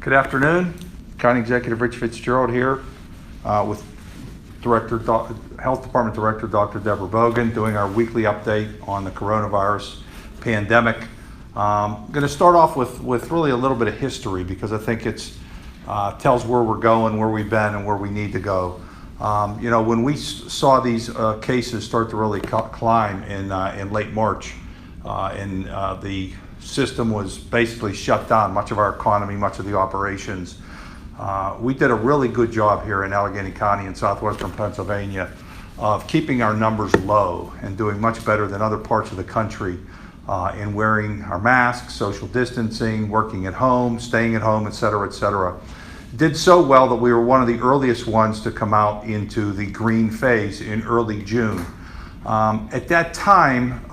Good afternoon. County Executive Rich Fitzgerald here with Health Department Director Dr. Deborah Bogan doing our weekly update on the coronavirus pandemic. I'm going to start off with really a little bit of history because I think it tells where we're going, where we've been, and where we need to go. When we saw these cases start to really climb in late March, and the system was basically shut down, much of our economy, much of the operations. We did a really good job here in Allegheny County in southwestern Pennsylvania of keeping our numbers low and doing much better than other parts of the country in wearing our masks, social distancing, working at home, staying at home, et cetera, et cetera. Did so well that we were one of the earliest ones to come out into the green phase in early June. At that time,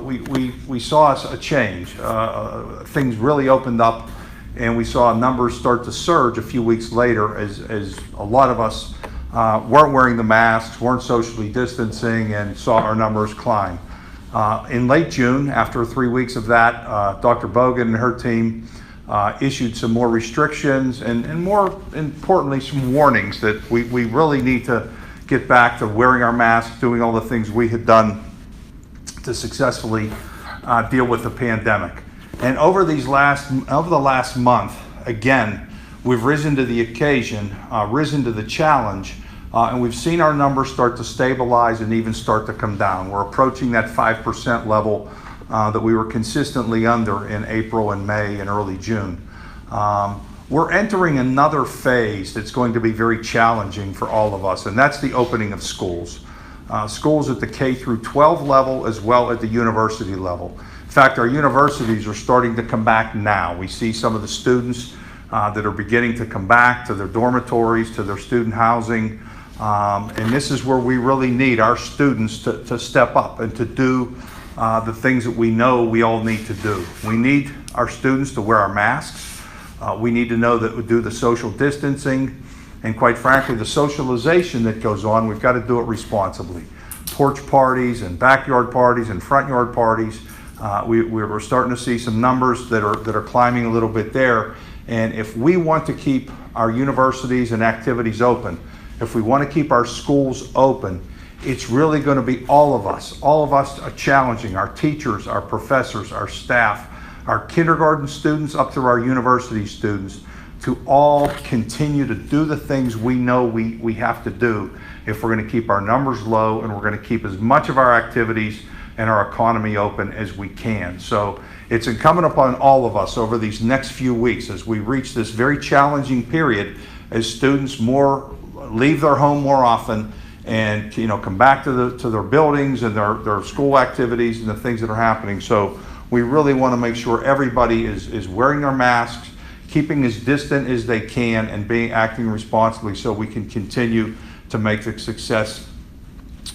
we saw a change. Things really opened up, and we saw numbers start to surge a few weeks later as a lot of us weren't wearing the masks, weren't socially distancing, and saw our numbers climb. In late June, after 3 weeks of that, Dr. Bogan and her team issued some more restrictions and more importantly, some warnings that we really need to get back to wearing our masks, doing all the things we had done to successfully deal with the pandemic. And over the last month, again, we've risen to the occasion, risen to the challenge, and we've seen our numbers start to stabilize and even start to come down. We're approaching that 5% level that we were consistently under in April and May and early June. We're entering another phase that's going to be very challenging for all of us, and that's the opening of schools. Schools at the K through 12 level as well at the university level. In fact, our universities are starting to come back now. We see some of the students that are beginning to come back to their dormitories, to their student housing, and this is where we really need our students to step up and to do the things that we know we all need to do. We need our students to wear our masks. We need to know that we do the social distancing, and quite frankly, the socialization that goes on, we've got to do it responsibly. Porch parties and backyard parties and front yard parties, we're starting to see some numbers that are climbing a little bit there. And if we want to keep our universities and activities open, if we want to keep our schools open, it's really going to be all of us are challenging, our teachers, our professors, our staff, our kindergarten students up through our university students, to all continue to do the things we know we have to do if we're going to keep our numbers low and we're going to keep as much of our activities and our economy open as we can. So it's incumbent upon all of us over these next few weeks as we reach this very challenging period, as students leave their home more often and come back to their buildings and their school activities and the things that are happening. So we really want to make sure everybody is wearing their masks, keeping as distant as they can, and acting responsibly so we can continue to make the success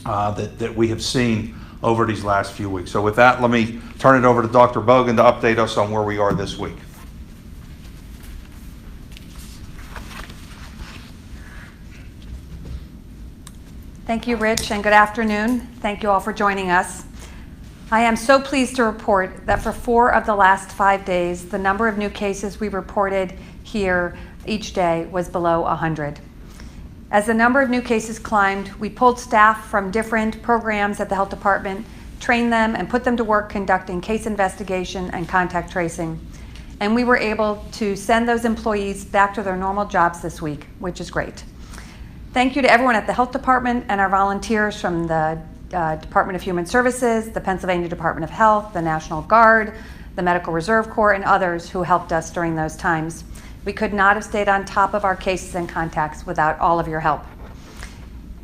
that we have seen over these last few weeks. So with that, let me turn it over to Dr. Bogan to update us on where we are this week. Thank you, Rich, and good afternoon. Thank you all for joining us. I am so pleased to report that for 4 of the last 5 days, the number of new cases we reported here each day was below 100. As the number of new cases climbed, we pulled staff from different programs at the health department, trained them, and put them to work conducting case investigation and contact tracing. And we were able to send those employees back to their normal jobs this week, which is great. Thank you to everyone at the health department and our volunteers from the Department of Human Services, the Pennsylvania Department of Health, the National Guard, the Medical Reserve Corps, and others who helped us during those times. We could not have stayed on top of our cases and contacts without all of your help.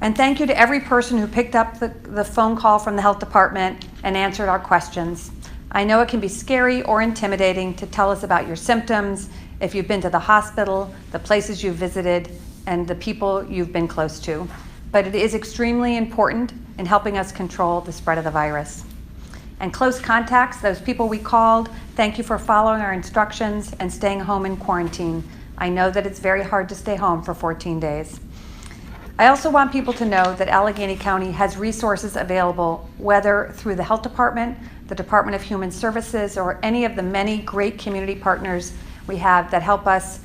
And thank you to every person who picked up the phone call from the health department and answered our questions. I know it can be scary or intimidating to tell us about your symptoms, if you've been to the hospital, the places you've visited, and the people you've been close to. But it is extremely important in helping us control the spread of the virus. And close contacts, those people we called, thank you for following our instructions and staying home in quarantine. I know that it's very hard to stay home for 14 days. I also want people to know that Allegheny County has resources available, whether through the health department, the Department of Human Services, or any of the many great community partners we have that help us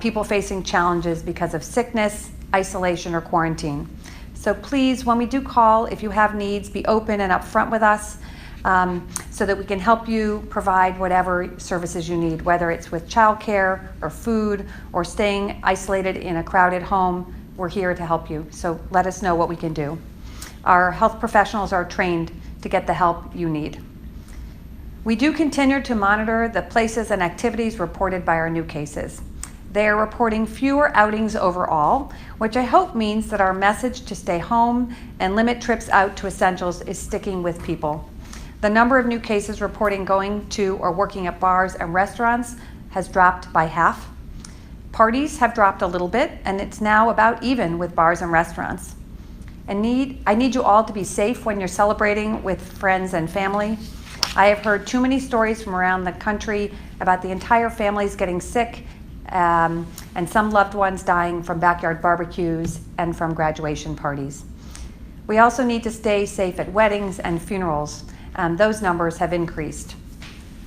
people facing challenges because of sickness, isolation, or quarantine. So please, when we do call, if you have needs, be open and upfront with us so that we can help you provide whatever services you need, whether it's with childcare or food or staying isolated in a crowded home. We're here to help you, so let us know what we can do. Our health professionals are trained to get the help you need. We do continue to monitor the places and activities reported by our new cases. They are reporting fewer outings overall, which I hope means that our message to stay home and limit trips out to essentials is sticking with people. The number of new cases reporting going to or working at bars and restaurants has dropped by half. Parties have dropped a little bit, and it's now about even with bars and restaurants. I need you all to be safe when you're celebrating with friends and family. I have heard too many stories from around the country about the entire families getting sick and some loved ones dying from backyard barbecues and from graduation parties. We also need to stay safe at weddings and funerals. Those numbers have increased.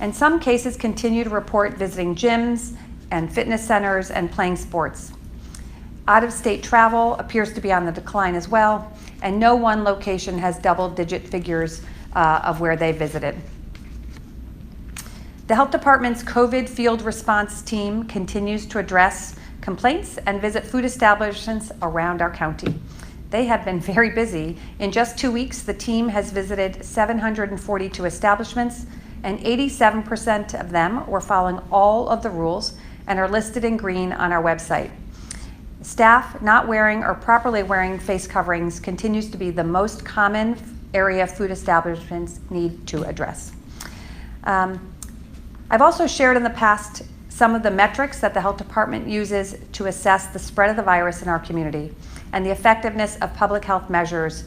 And some cases continue to report visiting gyms and fitness centers and playing sports. Out-of-state travel appears to be on the decline as well, and no one location has double-digit figures of where they visited. The Health Department's COVID field response team continues to address complaints and visit food establishments around our county. They have been very busy. In just 2 weeks, the team has visited 742 establishments, and 87% of them were following all of the rules and are listed in green on our website. Staff not wearing or properly wearing face coverings continues to be the most common area food establishments need to address. I've also shared in the past some of the metrics that the Health Department uses to assess the spread of the virus in our community and the effectiveness of public health measures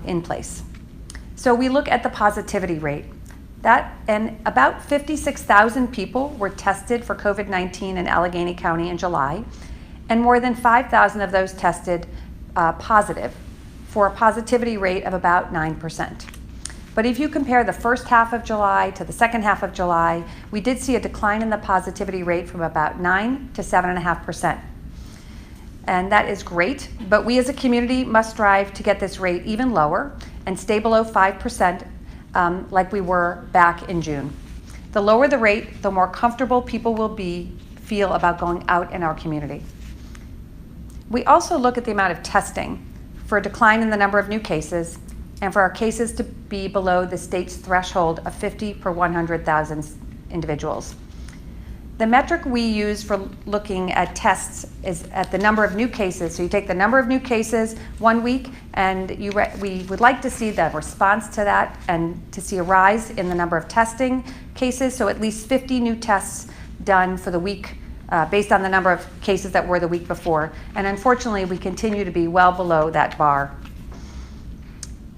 in place. So we look at the positivity rate. And about 56,000 people were tested for COVID-19 in Allegheny County in July, and more than 5,000 of those tested positive, for a positivity rate of about 9%. But if you compare the first half of July to the second half of July, we did see a decline in the positivity rate from about 9 to 7.5%. And that is great, but we as a community must strive to get this rate even lower and stay below 5% like we were back in June. The lower the rate, the more comfortable people will feel about going out in our community. We also look at the amount of testing for a decline in the number of new cases and for our cases to be below the state's threshold of 50 per 100,000 individuals. The metric we use for looking at tests is at the number of new cases. So you take the number of new cases 1 week, and we would like to see the response to that and to see a rise in the number of testing cases. So at least 50 new tests done for the week based on the number of cases that were the week before. And unfortunately, we continue to be well below that bar.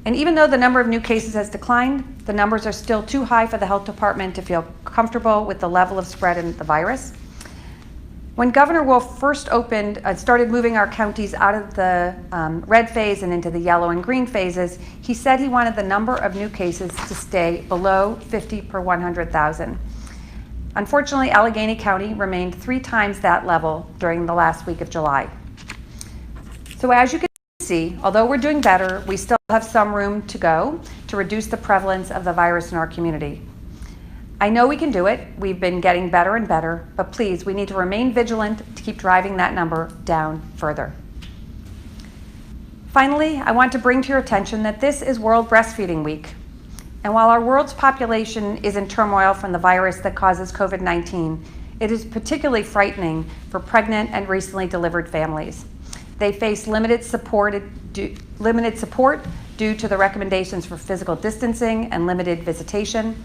And even though the number of new cases has declined, the numbers are still too high for the Health Department to feel comfortable with the level of spread in the virus. When Governor Wolf first started moving our counties out of the red phase and into the yellow and green phases, he said he wanted the number of new cases to stay below 50 per 100,000. Unfortunately, Allegheny County remained 3 times that level during the last week of July. So as you can see, although we're doing better, we still have some room to go to reduce the prevalence of the virus in our community. I know we can do it. We've been getting better and better, but please, we need to remain vigilant to keep driving that number down further. Finally, I want to bring to your attention that this is World Breastfeeding Week. And while our world's population is in turmoil from the virus that causes COVID-19, it is particularly frightening for pregnant and recently delivered families. They face limited support due to the recommendations for physical distancing and limited visitation,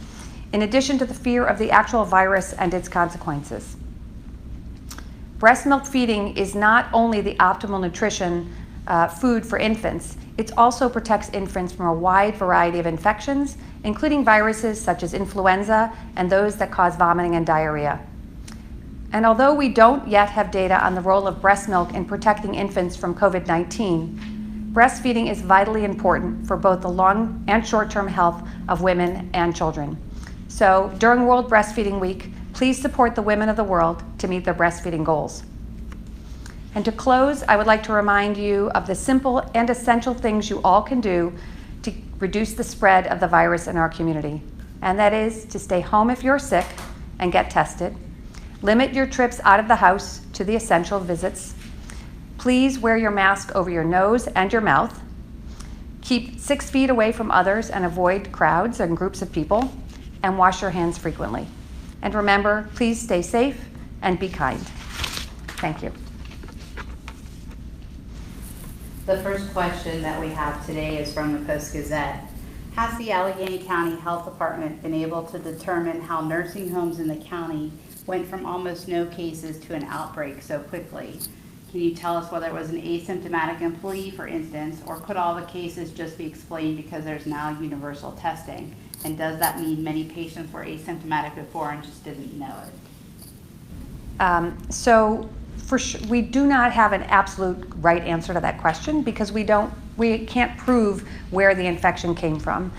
in addition to the fear of the actual virus and its consequences. Breast milk feeding is not only the optimal nutrition food for infants, it also protects infants from a wide variety of infections, including viruses such as influenza and those that cause vomiting and diarrhea. And although we don't yet have data on the role of breast milk in protecting infants from COVID-19, breastfeeding is vitally important for both the long and short-term health of women and children. So during World Breastfeeding Week, Please support the women of the world to meet their breastfeeding goals. And to close, I would like to remind you of the simple and essential things you all can do to reduce the spread of the virus in our community. And that is to stay home if you're sick and get tested. Limit your trips out of the house to the essential visits. Please wear your mask over your nose and your mouth. Keep 6 feet away from others and avoid crowds and groups of people. And wash your hands frequently. And remember, please stay safe and be kind. Thank you. The first question that we have today is from the Post-Gazette. Has the Allegheny County Health Department been able to determine how nursing homes in the county went from almost no cases to an outbreak so quickly? Can you tell us whether it was an asymptomatic employee, for instance, or could all the cases just be explained because there's now universal testing? And does that mean many patients were asymptomatic before and just didn't know it? We do not have an absolute right answer to that question because we can't prove where the infection came from.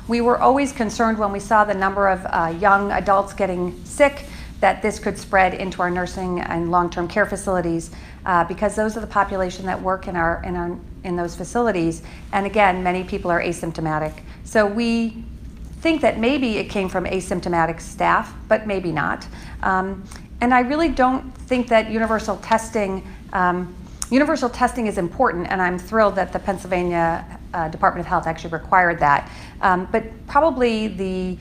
We were always concerned when we saw the number of young adults getting sick that this could spread into our nursing and long-term care facilities because those are the population that work in those facilities. And again, many people are asymptomatic. So we think that maybe it came from asymptomatic staff, but maybe not. And I really don't think that universal testing is important, and I'm thrilled that the Pennsylvania Department of Health actually required that. But probably the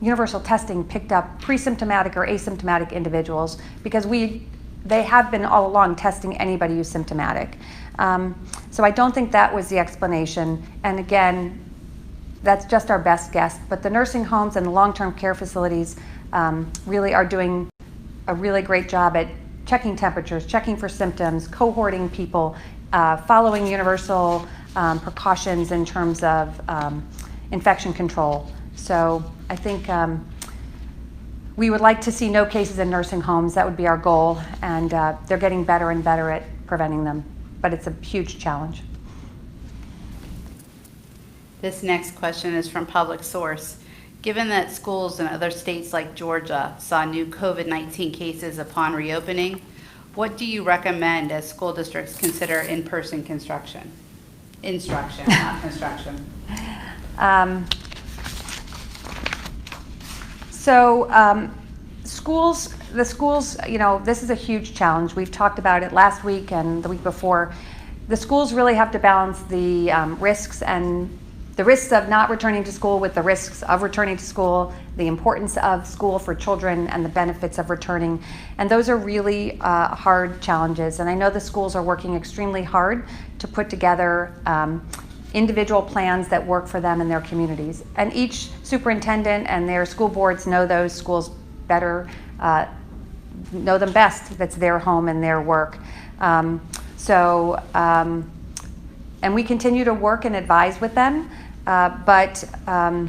universal testing picked up pre-symptomatic or asymptomatic individuals because they have been all along testing anybody who's symptomatic. So I don't think that was the explanation. And again, that's just our best guess. But the nursing homes and the long-term care facilities really are doing a really great job at checking temperatures, checking for symptoms, cohorting people, following universal precautions in terms of infection control. So I think we would like to see no cases in nursing homes. That would be our goal, and they're getting better and better at preventing them, but it's a huge challenge. This next question is from Public Source. Given that schools in other states like Georgia saw new COVID-19 cases upon reopening, what do you recommend as school districts consider in-person instruction, not construction? The schools, this is a huge challenge. We've talked about it last week and the week before. The schools really have to balance the risks of not returning to school with the risks of returning to school, the importance of school for children, and the benefits of returning. And those are really hard challenges. And I know the schools are working extremely hard to put together individual plans that work for them and their communities. And each superintendent and their school boards know those schools better, know them best. That's their home and their work. And we continue to work and advise with them. But I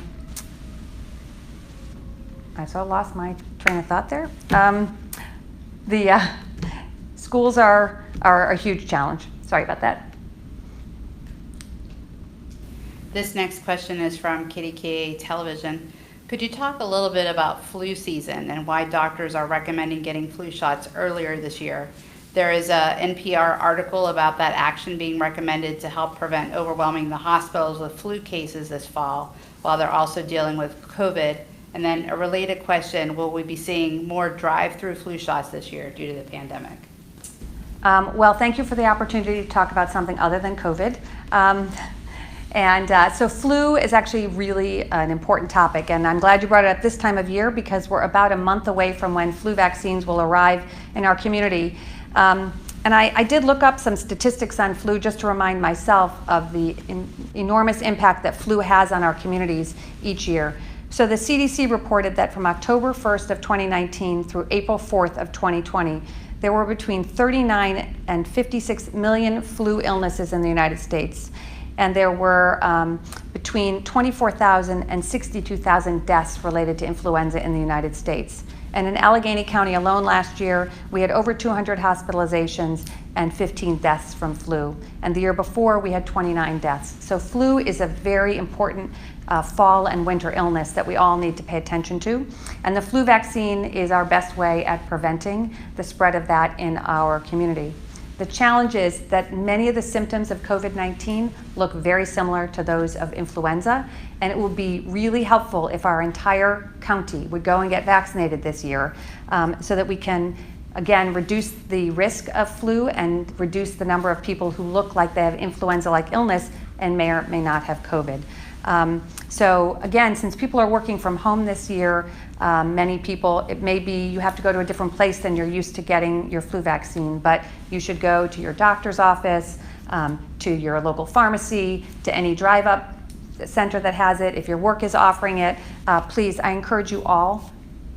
sort of lost my train of thought there. The schools are a huge challenge. Sorry about that. This next question is from KDKA Television. Could you talk a little bit about flu season and why doctors are recommending getting flu shots earlier this year? There is an NPR article about that action being recommended to help prevent overwhelming the hospitals with flu cases this fall, while they're also dealing with COVID. And then a related question, will we be seeing more drive-through flu shots this year due to the pandemic? Well, thank you for the opportunity to talk about something other than COVID. So flu is actually really an important topic, and I'm glad you brought it up this time of year because we're about a month away from when flu vaccines will arrive in our community. And I did look up some statistics on flu just to remind myself of the enormous impact that flu has on our communities each year. So the CDC reported that from October 1st of 2019 through April 4th of 2020, there were between 39 and 56 million flu illnesses in the United States. And there were between 24,000 and 62,000 deaths related to influenza in the United States. And in Allegheny County alone last year, we had over 200 hospitalizations and 15 deaths from flu. And the year before, we had 29 deaths. So flu is a very important fall and winter illness that we all need to pay attention to. And the flu vaccine is our best way at preventing the spread of that in our community. The challenge is that many of the symptoms of COVID-19 look very similar to those of influenza, and it will be really helpful if our entire county would go and get vaccinated this year, so that we can, again, reduce the risk of flu and reduce the number of people who look like they have influenza-like illness and may or may not have COVID. So again, since people are working from home this year, many people, it may be you have to go to a different place than you're used to getting your flu vaccine, but you should go to your doctor's office, to your local pharmacy, to any drive-up center that has it. If your work is offering it, please, I encourage you all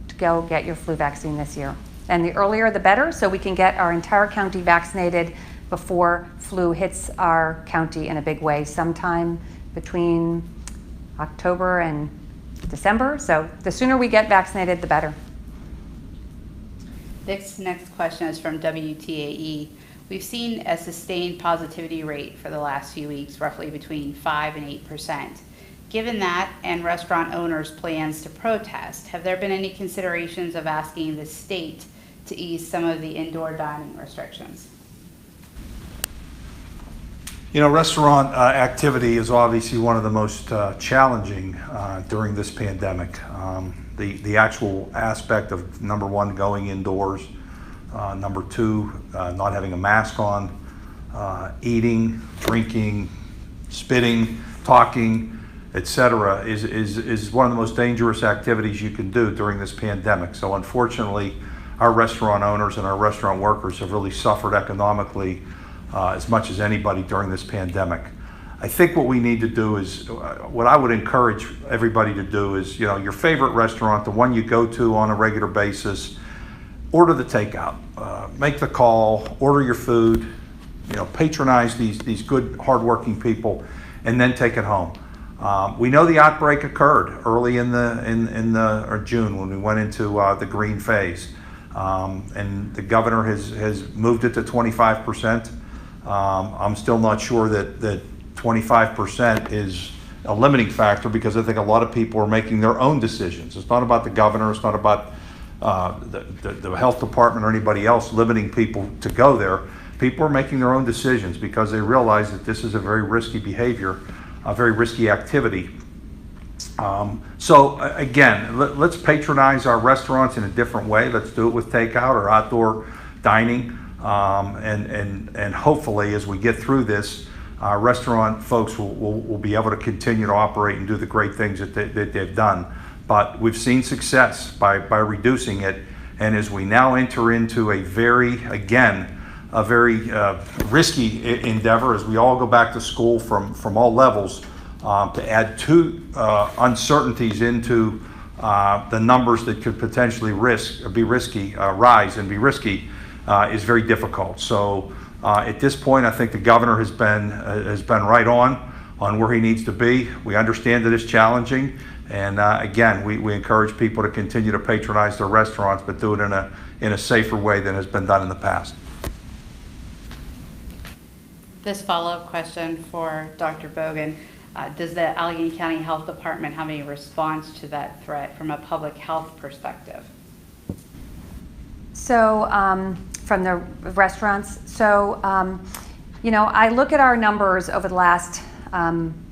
to go get your flu vaccine this year. And the earlier the better, so we can get our entire county vaccinated before flu hits our county in a big way sometime between October and December. So the sooner we get vaccinated, the better. This next question is from WTAE. We've seen a sustained positivity rate for the last few weeks, roughly between 5 and 8%. Given that and restaurant owners' plans to protest, have there been any considerations of asking the state to ease some of the indoor dining restrictions? You know, restaurant activity is obviously one of the most challenging during this pandemic. The actual aspect of, number one, going indoors, number two, not having a mask on, eating, drinking, spitting, talking, etc., is one of the most dangerous activities you can do during this pandemic. So unfortunately, our restaurant owners and our restaurant workers have really suffered economically as much as anybody during this pandemic. I think what we need to do is, what I would encourage everybody to do is, you know, your favorite restaurant, the one you go to on a regular basis, order the takeout, make the call, order your food, you know, patronize these good, hardworking people, and then take it home. We know the outbreak occurred early in or June when we went into the green phase, and the governor has moved it to 25%. I'm still not sure that 25% is a limiting factor, because I think a lot of people are making their own decisions. It's not about the governor, it's not about the health department or anybody else limiting people to go there. People are making their own decisions because they realize that this is a very risky behavior, a very risky activity. So again, let's patronize our restaurants in a different way. Let's do it with takeout or outdoor dining. And hopefully, as we get through this, our restaurant folks will be able to continue to operate and do the great things that they've done. But we've seen success by reducing it, and as we now enter into a very risky endeavor, as we all go back to school from all levels, to add two uncertainties into the numbers that could potentially rise and be risky, is very difficult. So at this point, I think the governor has been right on where he needs to be. We understand that it's challenging, and again, we encourage people to continue to patronize their restaurants, but do it in a safer way than has been done in the past. This follow-up question for Dr. Bogan. Does the Allegheny County Health Department have any response to that threat from a public health perspective? So from the restaurants, you know, I look at our numbers over the last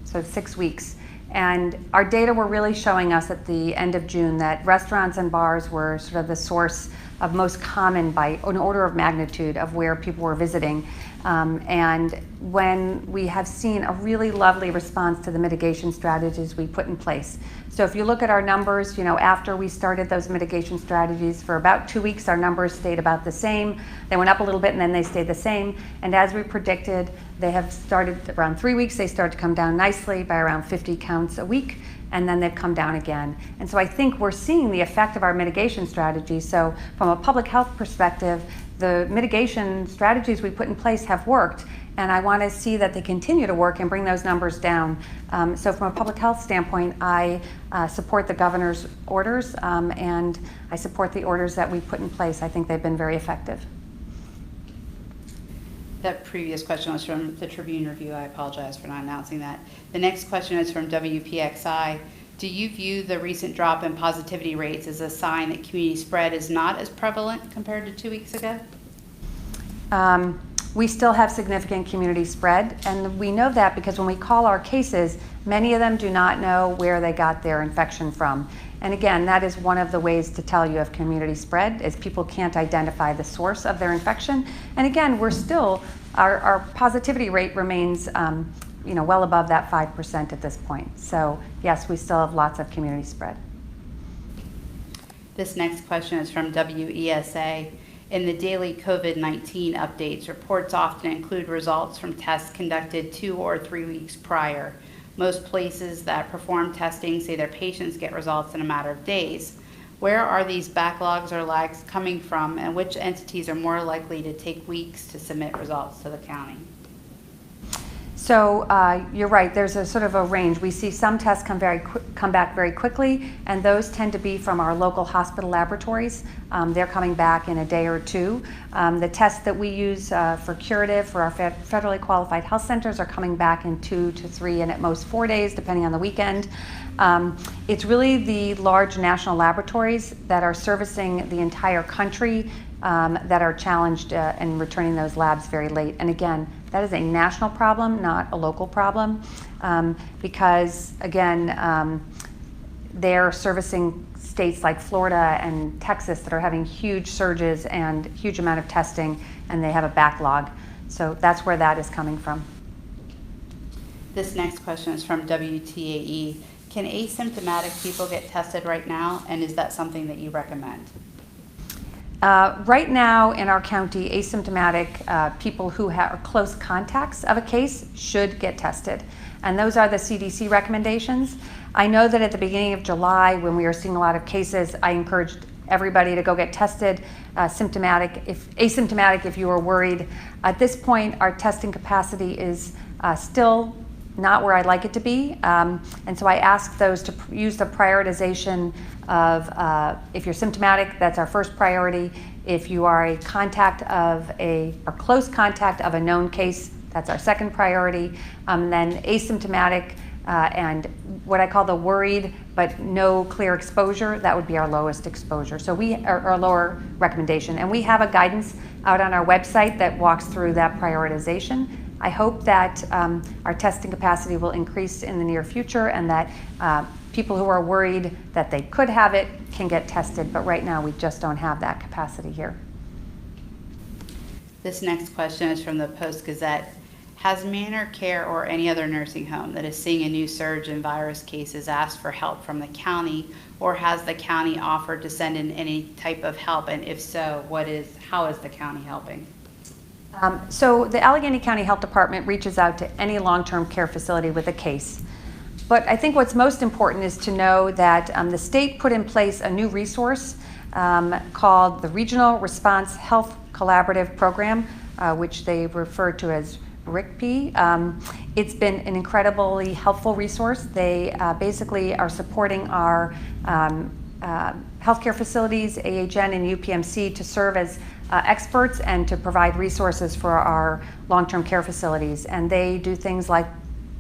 6 weeks, and our data were really showing us at the end of June that restaurants and bars were sort of the source of most common by an order of magnitude of where people were visiting. And when we have seen a really lovely response to the mitigation strategies we put in place. So if you look at our numbers, you know, after we started those mitigation strategies, for about 2 weeks, our numbers stayed about the same. They went up a little bit and then they stayed the same. And as we predicted, they have started around 3 weeks, they started to come down nicely by around 50 counts a week, and then they've come down again. And so I think we're seeing the effect of our mitigation strategies. So from a public health perspective, the mitigation strategies we put in place have worked, and I want to see that they continue to work and bring those numbers down. So from a public health standpoint, I support the governor's orders, and I support the orders that we put in place. I think they've been very effective. That previous question was from the Tribune Review. I apologize for not announcing that. The next question is from WPXI. Do you view the recent drop in positivity rates as a sign that community spread is not as prevalent compared to 2 weeks ago? We still have significant community spread, and we know that because when we call our cases, many of them do not know where they got their infection from. And again, that is one of the ways to tell you have community spread, is people can't identify the source of their infection. And again, we're still, our positivity rate remains well above that 5% at this point. So yes, we still have lots of community spread. This next question is from WESA. In the daily COVID-19 updates, reports often include results from tests conducted 2 or 3 weeks prior. Most places that perform testing say their patients get results in a matter of days. Where are these backlogs or lags coming from, and which entities are more likely to take weeks to submit results to the county? So you're right, there's a sort of a range. We see some tests come back very quickly, and those tend to be from our local hospital laboratories. They're coming back in a day or two. The tests that we use for curative for our federally qualified health centers are coming back in 2 to 3 and at most 4 days, depending on the weekend. It's really the large national laboratories that are servicing the entire country that are challenged in returning those labs very late. And again, that is a national problem, not a local problem, because again, they're servicing states like Florida and Texas that are having huge surges and huge amount of testing, and they have a backlog. So that's where that is coming from. This next question is from WTAE. Can asymptomatic people get tested right now, and is that something that you recommend? Right now in our county, asymptomatic people who are close contacts of a case should get tested. And those are the CDC recommendations. I know that at the beginning of July, when we were seeing a lot of cases, I encouraged everybody to go get tested, asymptomatic if you are worried. At this point, our testing capacity is still not where I'd like it to be. And so I ask those to use the prioritization of if you're symptomatic, that's our first priority. If you are a contact of a close contact of a known case, that's our second priority. Then asymptomatic and what I call the worried but no clear exposure, that would be our lowest exposure. So we are our lower recommendation. And we have a guidance out on our website that walks through that prioritization. I hope that our testing capacity will increase in the near future, and that people who are worried that they could have it can get tested, but right now we just don't have that capacity here. This next question is from the Post-Gazette. Has Manor Care or any other nursing home that is seeing a new surge in virus cases asked for help from the county, or has the county offered to send in any type of help, and if so, how is the county helping? So the Allegheny County Health Department reaches out to any long-term care facility with a case. But I think what's most important is to know that the state put in place a new resource called the Regional Response Health Collaborative Program, which they refer to as RICP. It's been an incredibly helpful resource. They basically are supporting our healthcare facilities, AHN and UPMC, to serve as experts and to provide resources for our long-term care facilities. And they do things like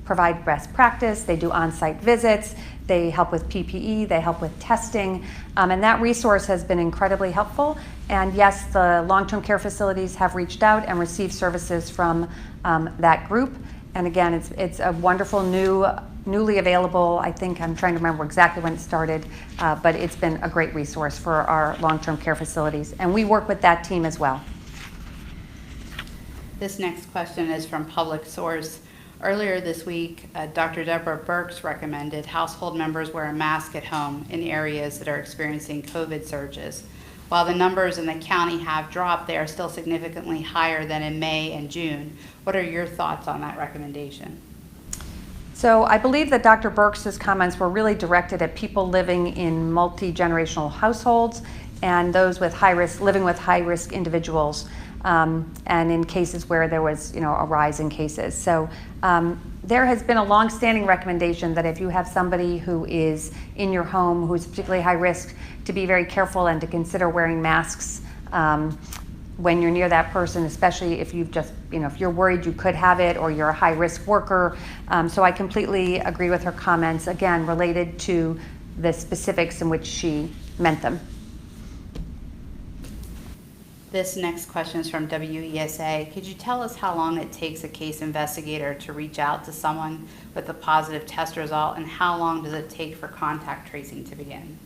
provide best practice, they do on-site visits, they help with PPE, they help with testing, and that resource has been incredibly helpful. And yes, the long-term care facilities have reached out and received services from that group. And again, it's a wonderful newly available, I think, I'm trying to remember exactly when it started, but it's been a great resource for our long-term care facilities. And we work with that team as well. This next question is from Public Source. Earlier this week, Dr. Deborah Birx recommended household members wear a mask at home in areas that are experiencing COVID surges. While the numbers in the county have dropped, they are still significantly higher than in May and June. What are your thoughts on that recommendation? So I believe that Dr. Birx's comments were really directed at people living in multi-generational households and those with high risk, living with high-risk individuals, and in cases where there was, a rise in cases. So there has been a long-standing recommendation that if you have somebody who is in your home who is particularly high risk, to be very careful and to consider wearing masks when you're near that person, especially if you've just, if you're worried you could have it or you're a high-risk worker. So I completely agree with her comments, again, related to the specifics in which she meant them. This next question is from WESA. Could you tell us how long it takes a case investigator to reach out to someone with a positive test result, and how long does it take for contact tracing to begin?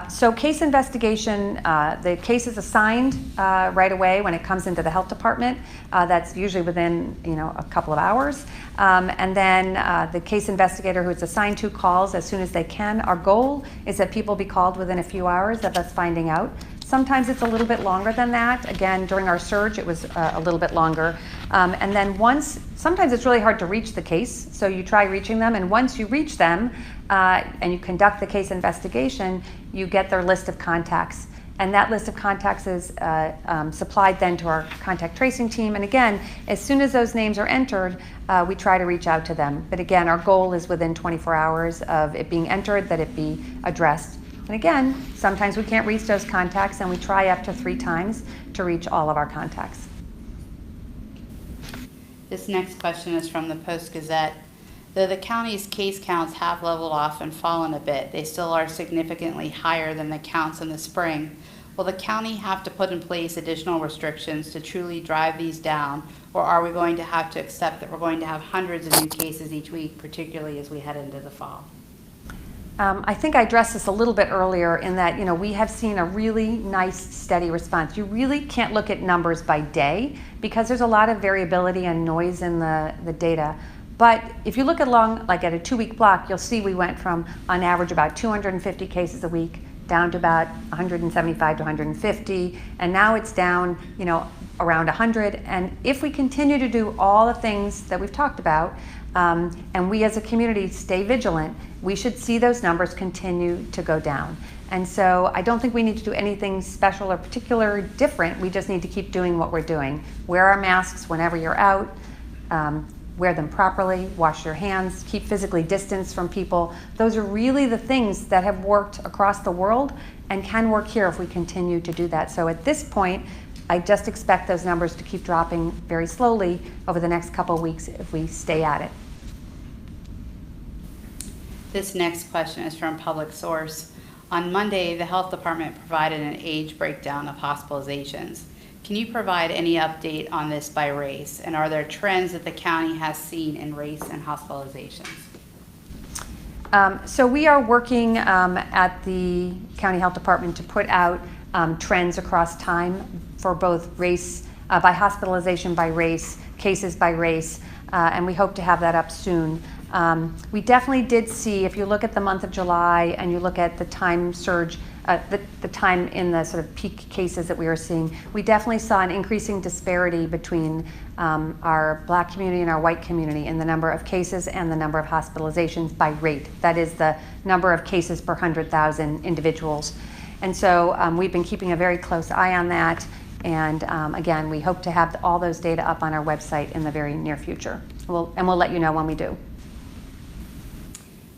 So case investigation, the case is assigned right away when it comes into the health department. That's usually within a couple of hours. And then the case investigator who it's assigned to calls as soon as they can. Our goal is that people be called within a few hours of us finding out. Sometimes it's a little bit longer than that. Again, during our surge, it was a little bit longer. And then sometimes it's really hard to reach the case, so you try reaching them, and once you reach them and you conduct the case investigation, you get their list of contacts. And that list of contacts is supplied then to our contact tracing team. And again, as soon as those names are entered, we try to reach out to them. But again, our goal is within 24 hours of it being entered that it be addressed. And again, sometimes we can't reach those contacts, and we try up to 3 times to reach all of our contacts. This next question is from the Post-Gazette. Though the county's case counts have leveled off and fallen a bit, they still are significantly higher than the counts in the spring. Will the county have to put in place additional restrictions to truly drive these down, or are we going to have to accept that we're going to have hundreds of new cases each week, particularly as we head into the fall? I think I addressed this a little bit earlier in that, we have seen a really nice, steady response. You really can't look at numbers by day because there's a lot of variability and noise in the data. But if you look at like at a 2-week block, you'll see we went from, on average, about 250 cases a week down to about 175 to 150, and now it's down, around 100. And if we continue to do all the things that we've talked about, and we as a community stay vigilant, we should see those numbers continue to go down. And so I don't think we need to do anything special or particular different. We just need to keep doing what we're doing. Wear our masks whenever you're out, wear them properly, wash your hands, keep physically distanced from people. Those are really the things that have worked across the world and can work here if we continue to do that. So at this point, I just expect those numbers to keep dropping very slowly over the next couple of weeks if we stay at it. This next question is from Public Source. On Monday, the health department provided an age breakdown of hospitalizations. Can you provide any update on this by race? And are there trends that the county has seen in race and hospitalizations? So we are working at the county health department to put out trends across time for both race, by hospitalization by race, cases by race, and we hope to have that up soon. We definitely did see, if you look at the month of July and you look at the time surge, the time in the sort of peak cases that we were seeing, we definitely saw an increasing disparity between our Black community and our white community in the number of cases and the number of hospitalizations by rate. That is the number of cases per 100,000 individuals. And so we've been keeping a very close eye on that. And again, we hope to have all those data up on our website in the very near future. We'll let you know when we do.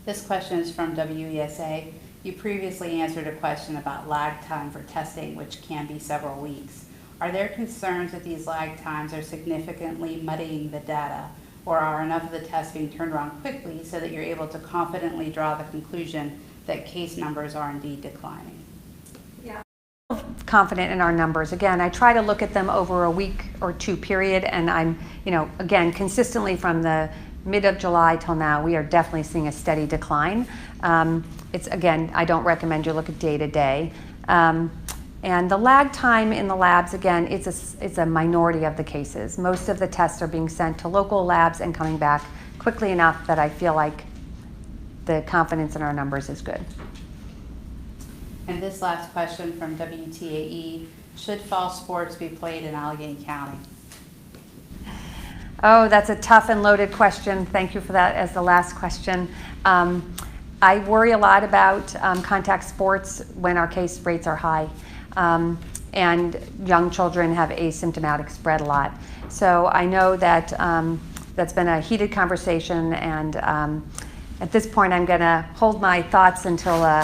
This question is from WESA. You previously answered a question about lag time for testing, which can be several weeks. Are there concerns that these lag times are significantly muddying the data, or are enough of the tests being turned around quickly so that you're able to confidently draw the conclusion that case numbers are indeed declining? Yeah, confident in our numbers. Again, I try to look at them over a week or 2 period, and I'm, again, consistently from the mid of July till now, we are definitely seeing a steady decline. It's, again, I don't recommend you look at day to day. And the lag time in the labs, again, it's a minority of the cases. Most of the tests are being sent to local labs and coming back quickly enough that I feel like the confidence in our numbers is good. And this last question from WTAE, should fall sports be played in Allegheny County? Oh, that's a tough and loaded question. Thank you for that as the last question. I worry a lot about contact sports when our case rates are high. And young children have asymptomatic spread a lot. So I know that that's been a heated conversation, and at this point I'm going to hold my thoughts until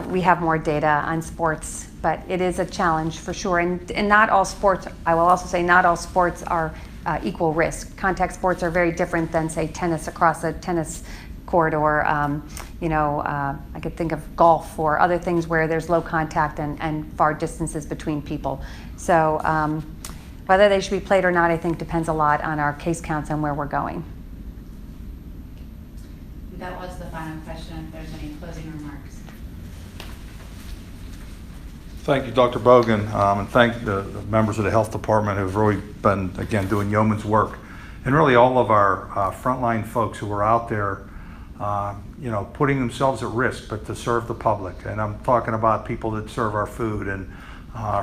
we have more data on sports. but it is a challenge for sure. And not all sports, I will also say, not all sports are equal risk. Contact sports are very different than, say, tennis across a tennis court, or I could think of golf or other things where there's low contact and far distances between people. So whether they should be played or not, I think depends a lot on our case counts and where we're going. That was the final question. If there's any closing remarks. Thank you, Dr. Bogan, and thank the members of the health department who've really been, again, doing yeoman's work, and really all of our frontline folks who are out there, putting themselves at risk, but to serve the public. And I'm talking about people that serve our food, and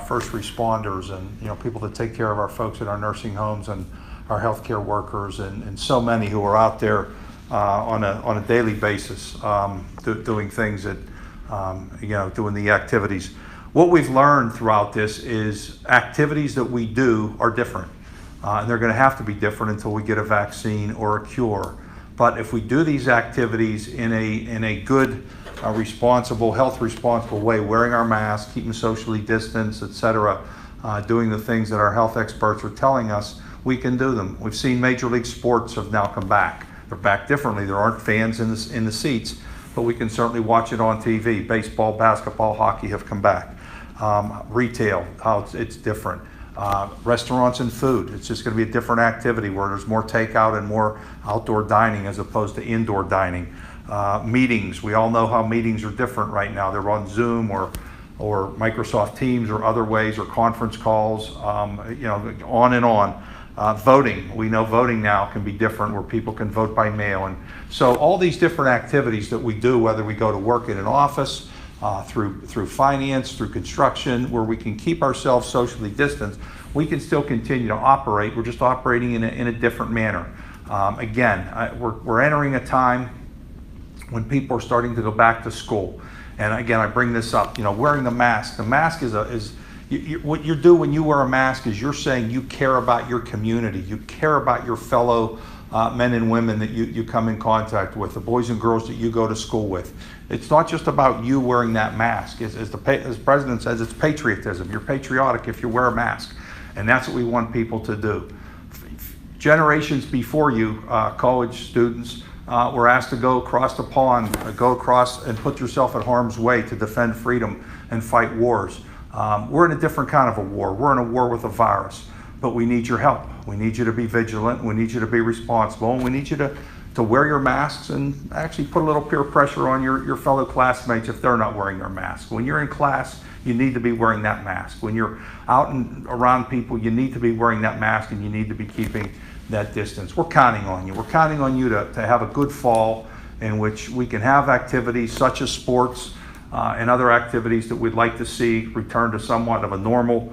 first responders, and people that take care of our folks in our nursing homes, and our healthcare workers, and so many who are out there on a daily basis, doing things that, doing the activities. What we've learned throughout this is activities that we do are different, and they're going to have to be different until we get a vaccine or a cure. But if we do these activities in a good, responsible, health responsible way, wearing our masks, keeping socially distanced, etc., doing the things that our health experts are telling us, we can do them. We've seen Major League Sports have now come back. They're back differently. There aren't fans in the seats, but we can certainly watch it on TV. Baseball, basketball, hockey have come back. Retail, how it's different. Restaurants and food, it's just going to be a different activity where there's more takeout and more outdoor dining as opposed to indoor dining. Meetings, we all know how meetings are different right now. They're on Zoom or Microsoft Teams or other ways, or conference calls, on and on. Voting, we know voting now can be different, where people can vote by mail. And so all these different activities that we do, whether we go to work in an office, through finance, through construction, where we can keep ourselves socially distanced, we can still continue to operate. We're just operating in a different manner. We're entering a time when people are starting to go back to school. And again, I bring this up, wearing the mask. The mask is what you do when you wear a mask is you're saying you care about your community. You care about your fellow men and women that you come in contact with, the boys and girls that you go to school with. It's not just about you wearing that mask. As the president says, it's patriotism. You're patriotic if you wear a mask. And that's what we want people to do. Generations before you, college students, were asked to go across the pond, go across and put yourself at harm's way to defend freedom and fight wars. We're in a different kind of a war. We're in a war with a virus, but we need your help. We need you to be vigilant. We need you to be responsible. And we need you to wear your masks and actually put a little peer pressure on your fellow classmates if they're not wearing their mask. When you're in class, you need to be wearing that mask. When you're out and around people, you need to be wearing that mask, and you need to be keeping that distance. We're counting on you. We're counting on you to have a good fall in which we can have activities such as sports and other activities that we'd like to see return to somewhat of a normal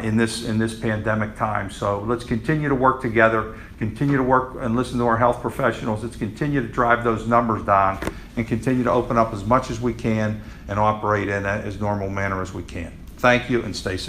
in this pandemic time. So let's continue to work together, continue to work and listen to our health professionals. Let's continue to drive those numbers down and continue to open up as much as we can and operate in as normal manner as we can. Thank you, and stay safe.